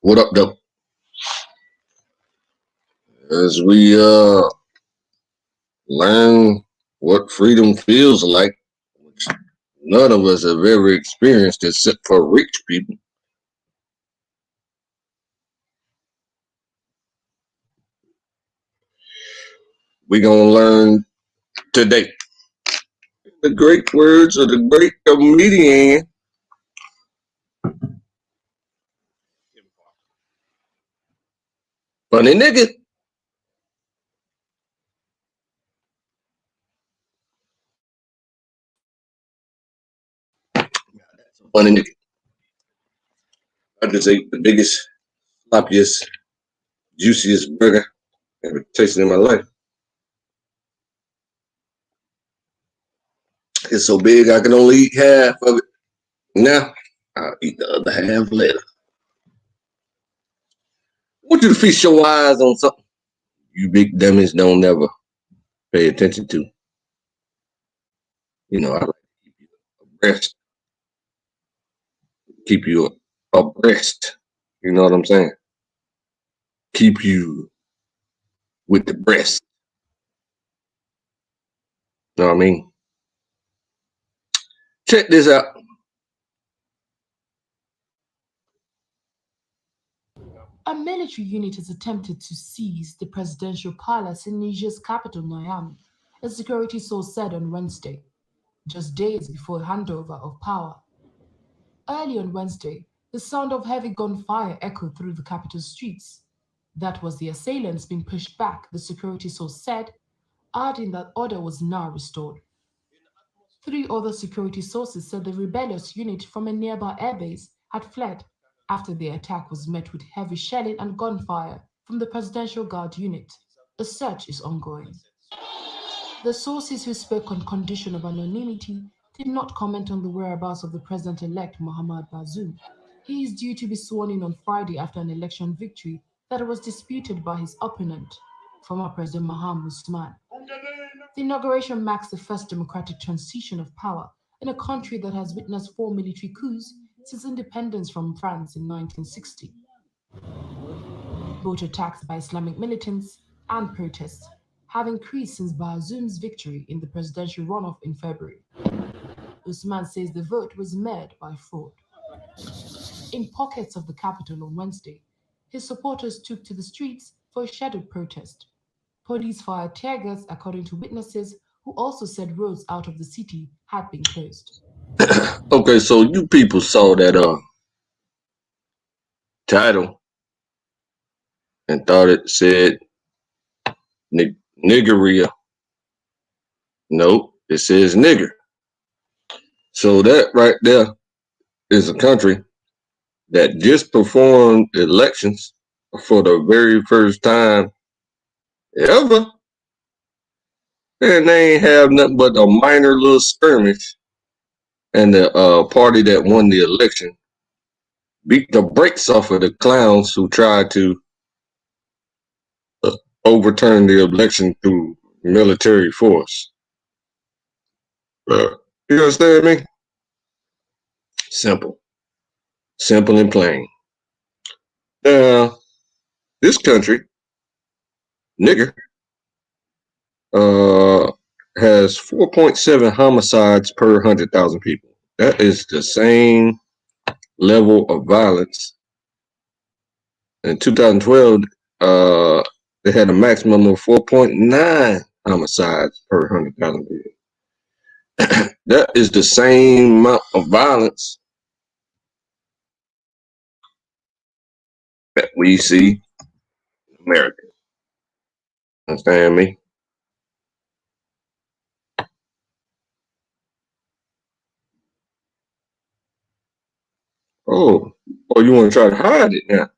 What up, though? As we learn what freedom feels like, which none of us have ever experienced except for rich people, we gonna learn today. The great words of the great comedian. Funny nigga. Funny nigga. I just ate the biggest, sloppiest, juiciest burger I ever tasted in my life. It's so big I can only eat half of it. Now I'll eat the other half later. I want you to feast your eyes on something you big dummies don't never pay attention to. I like to keep you abreast, keep you abreast. You know what I'm saying? Keep you with the breast. You know what I mean? Check this out. A military unit has attempted to seize the presidential palace in Niger's capital, Niamey, a security source said on Wednesday, just days before handover of power. Early on Wednesday, the sound of heavy gunfire echoed through the capital streets. That was the assailants being pushed back, the security source said, adding that order was now restored. Three other security sources said the rebellious unit from a nearby airbase had fled after the attack was met with heavy shelling and gunfire from the Presidential Guard unit. A search is ongoing. The sources who spoke on condition of anonymity did not comment on the whereabouts of the president-elect Mohamed Bazoum. He is due to be sworn in on Friday after an election victory that was disputed by his opponent, former President Mohamed Usman. The inauguration marks the first democratic transition of power in a country that has witnessed four military coups since independence from France in 1960. Both attacks by Islamic militants and protests have increased since Bazoum's victory in the presidential runoff in February. Usman says the vote was made by fraud. In pockets of the capital on Wednesday, his supporters took to the streets for a scheduled protest. Police fired tear gas, according to witnesses, who also said roads out of the city had been closed. Okay, so you people saw that title and thought it said niggeria. Nope, it says nigger. So that right there is a country that just performed elections for the very first time ever, and they ain't have nothing but a minor little skirmish. And the party that won the election beat the brakes off of the clowns who tried to uh, overturn the election through military force. Uh, you understand me? Simple, simple and plain. Now, this country, nigger, uh, has 4.7 homicides per 100,000 people. That is the same level of violence. In 2012, they had a maximum of 4.9 homicides per 100,000 people. That is the same amount of violence that we see in America. Understand me? Oh, you want to try to hide it now?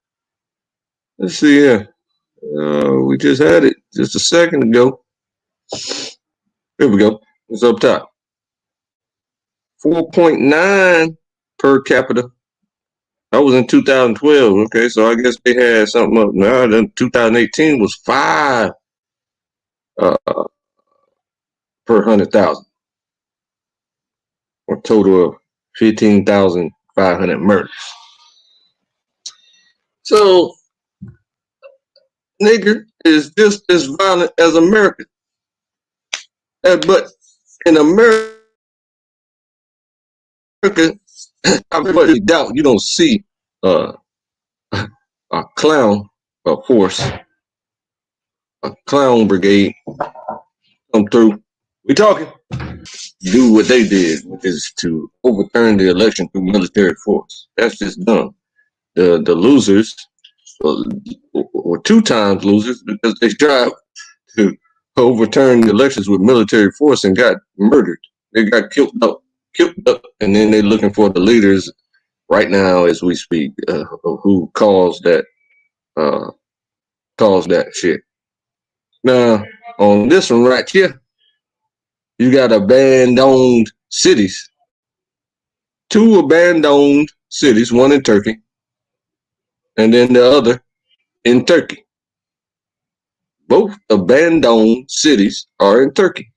Let's see here. We just had it just a second ago. Here we go. It's up top. 4.9 per capita. That was in 2012. Okay, so I guess they had something up now. Then 2018 was 5 uh, per 100,000, or a total of 15,500 murders. So nigger is just as violent as America. But in America, I really doubt you don't see uh, a clown force, a clown brigade come through. We talking? Do what they did, which is to overturn the election through military force. That's just dumb. The losers were 2 times losers because they tried to overturn the elections with military force and got murdered. They got killed up, and then they're looking for the leaders right now as we speak, who uh, caused that shit. Now, on this one right here, you got abandoned cities. 2 abandoned cities, one in Turkey, and then the other in Turkey. Both abandoned cities are in Turkey.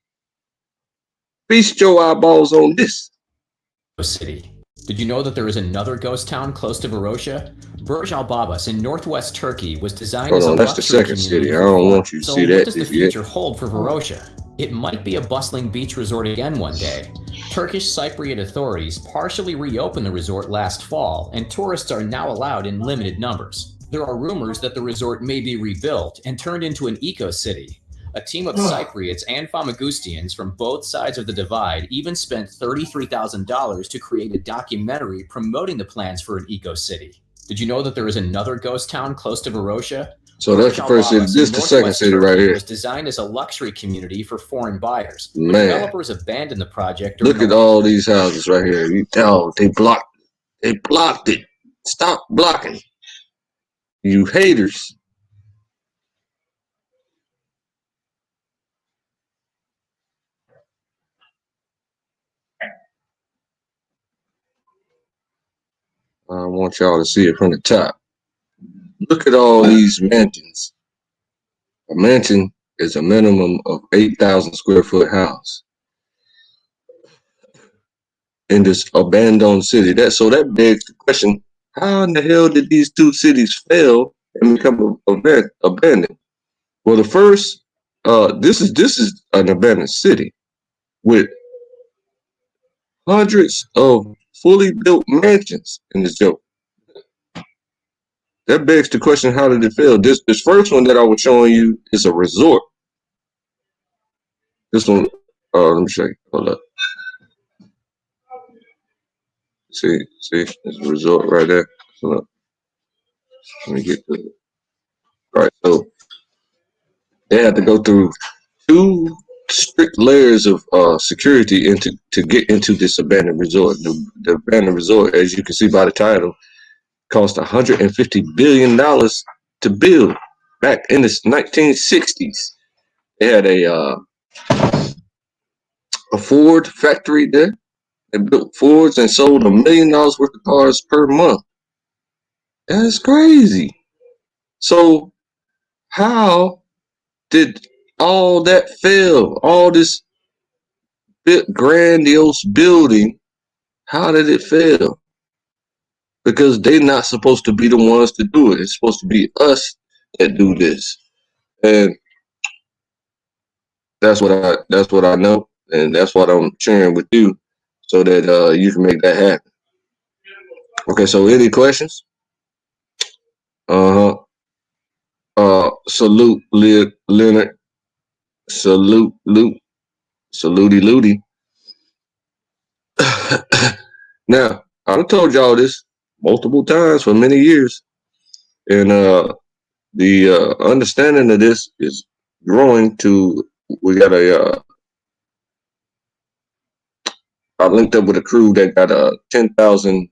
Feast your eyeballs on this. City. Did you know that there is another ghost town close to Varosha? Burj Al Babas in northwest Turkey was designed as a That's the luxury second community city. I for don't fun. want you to So see what that does the just yet. future hold for Varosha? It might be a bustling beach resort again one day. Turkish Cypriot authorities partially reopened the resort last fall, and tourists are now allowed in limited numbers. There are rumors that the resort may be rebuilt and turned into an eco-city. A team of Cypriots and Famagustians from both sides of the divide even spent $33,000 to create a documentary promoting the plans for an eco-city. Did you know that there is another ghost town close to Varosha? So that's the first city. This is the second city right here. Was designed as a luxury community for foreign buyers. Man. The developers abandoned the project. Look at all these houses right here. They blocked. They blocked it. Stop blocking. You haters. I want y'all to see it from the top. Look at all these mansions. A mansion is a minimum of 8,000 square foot house in this abandoned city. That begs the question: how in the hell did these 2 cities fail and become abandoned? Well, the first, this is an abandoned city with hundreds of fully built mansions in this joke. That begs the question: how did it fail? This first one that I was showing you is a resort. This one, let me show you. Hold up. See, there's a resort right there. Hold up. Let me get to it. All right, so they had to go through 2 strict layers of security to get into this abandoned resort. The abandoned resort, as you can see by the title, cost $150 billion to build back in the 1960s. They had a Ford factory there. They built Fords and sold $1 million worth of cars per month. That's crazy. So how did all that fail? All this grandiose building, how did it fail? Because they're not supposed to be the ones to do it. It's supposed to be us that do this. And that's what I know, and that's what I'm sharing with you, so that you can make that happen. Okay, so any questions? Salute Leonard. Salute Luke. Salutey Looty. Now, I've told y'all this multiple times for many years, and the understanding of this is growing to. We got I linked up with a crew that got 10,000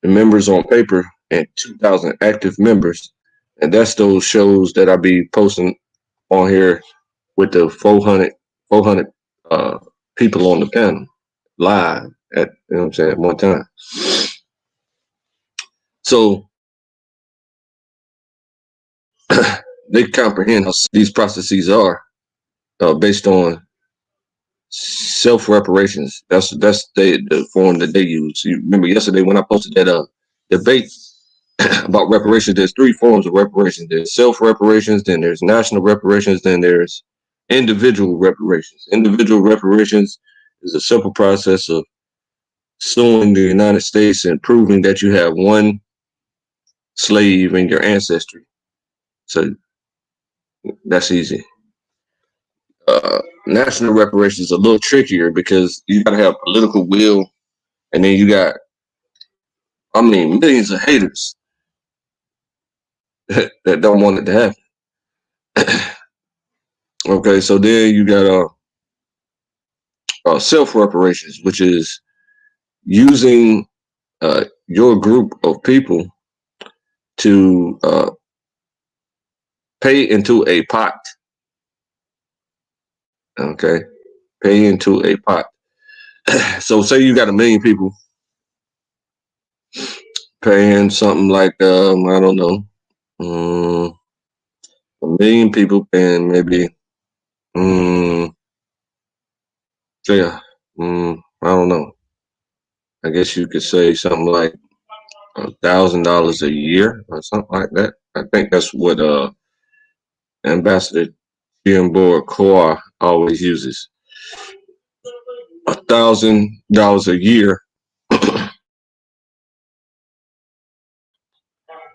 members on paper and 2,000 active members, and that's those shows that I be posting on here with the 400 people on the panel live at, you know what I'm saying, at one time. So they comprehend how these processes are based on self-reparations. That's the form that they use. You remember yesterday when I posted that debate about reparations. There's three forms of reparations. There's self-reparations, then there's national reparations, then there's individual reparations. Individual reparations is a simple process of suing the United States and proving that you have one slave in your ancestry. So that's easy. National reparations is a little trickier because you got to have political will, and then you got, I mean, millions of haters that don't want it to happen. Okay, so then you got self reparations, which is using your group of people to pay into a pot. Okay, pay into a pot. So say you got 1 million people paying something like I don't know, 1 million people paying maybe yeah, I don't know. I guess you could say something like $1,000 a year or something like that. I think that's what Ambassador Jim Koa always uses. $1,000 a year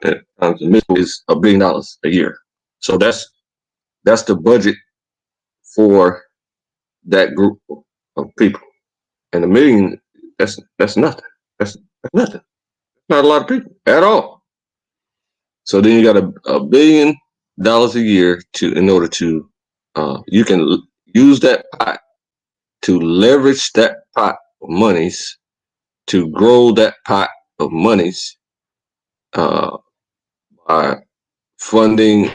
is $1 billion a year. So that's the budget for that group of people. And 1 million, that's nothing. That's nothing. Not a lot of people at all. So then you got $1 billion a year in order to you can use that pot to leverage that pot of monies to grow that pot of monies by funding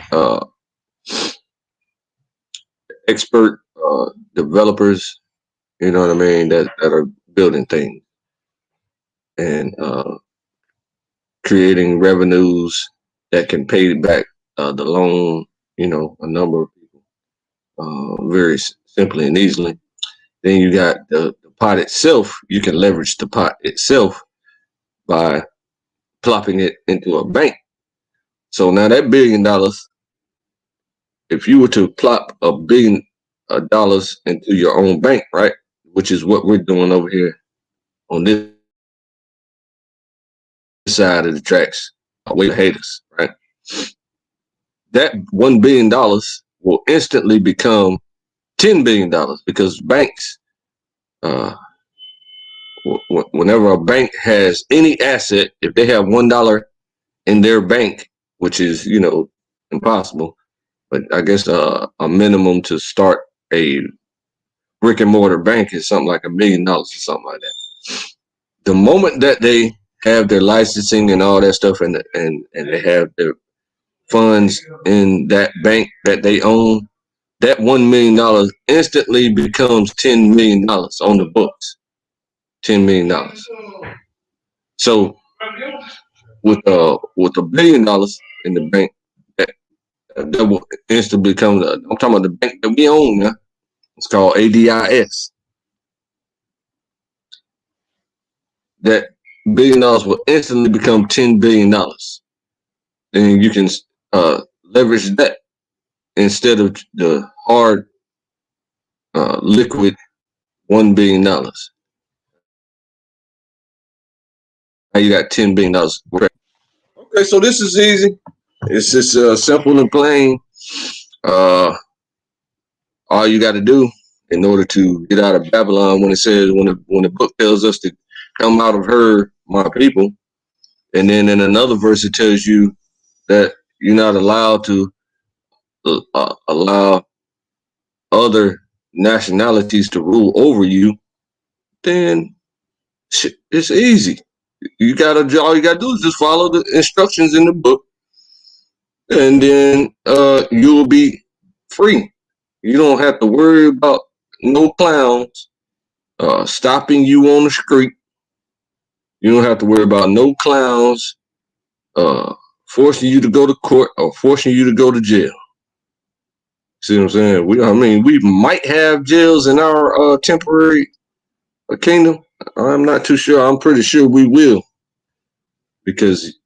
expert developers, you know what I mean, that are building things and creating revenues that can pay back the loan, you know, a number of people very simply and easily. Then you got the pot itself. You can leverage the pot itself by plopping it into a bank. So now that $1 billion, if you were to plop $1 billion into your own bank, right, which is what we're doing over here on this side of the tracks, away the haters, right? That $1 billion will instantly become $10 billion because banks, whenever a bank has any asset, if they have $1 in their bank, which is, you know, impossible, but I guess a minimum to start a brick and mortar bank is something like $1 million or something like that. The moment that they have their licensing and all that stuff, and they have their funds in that bank that they own, that $1 million instantly becomes $10 million on the books. $10 million. So with $1 billion in the bank, that will instantly become I'm talking about the bank that we own now. It's called ADIS. That $1 billion will instantly become $10 billion. And you can leverage that instead of the hard liquid $1 billion. Now you got $10 billion. Okay, so this is easy. It's just simple and plain. All you got to do in order to get out of Babylon, when it says, when the book tells us to come out of her, my people, and then in another verse it tells you that you're not allowed to allow other nationalities to rule over you, then it's easy. All you gotta do is just follow the instructions in the book, and then you will be free. You don't have to worry about no clowns stopping you on the street. You don't have to worry about no clowns forcing you to go to court or forcing you to go to jail. See what I'm saying? We might have jails in our temporary kingdom. I'm not too sure. I'm pretty sure we will, because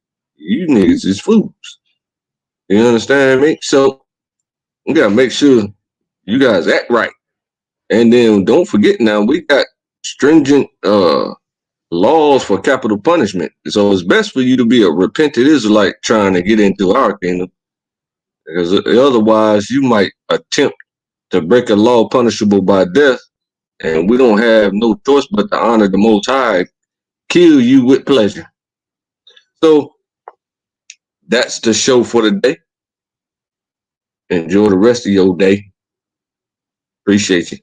you niggas is fools. You understand me? So we gotta make sure you guys act right. And then don't forget now, we got stringent laws for capital punishment. So it's best for you to be a repentant Israelite trying to get into our kingdom. Because otherwise you might attempt to break a law punishable by death, and we don't have no choice but to honor the Most High, kill you with pleasure. So that's the show for the day. Enjoy the rest of your day. Appreciate you.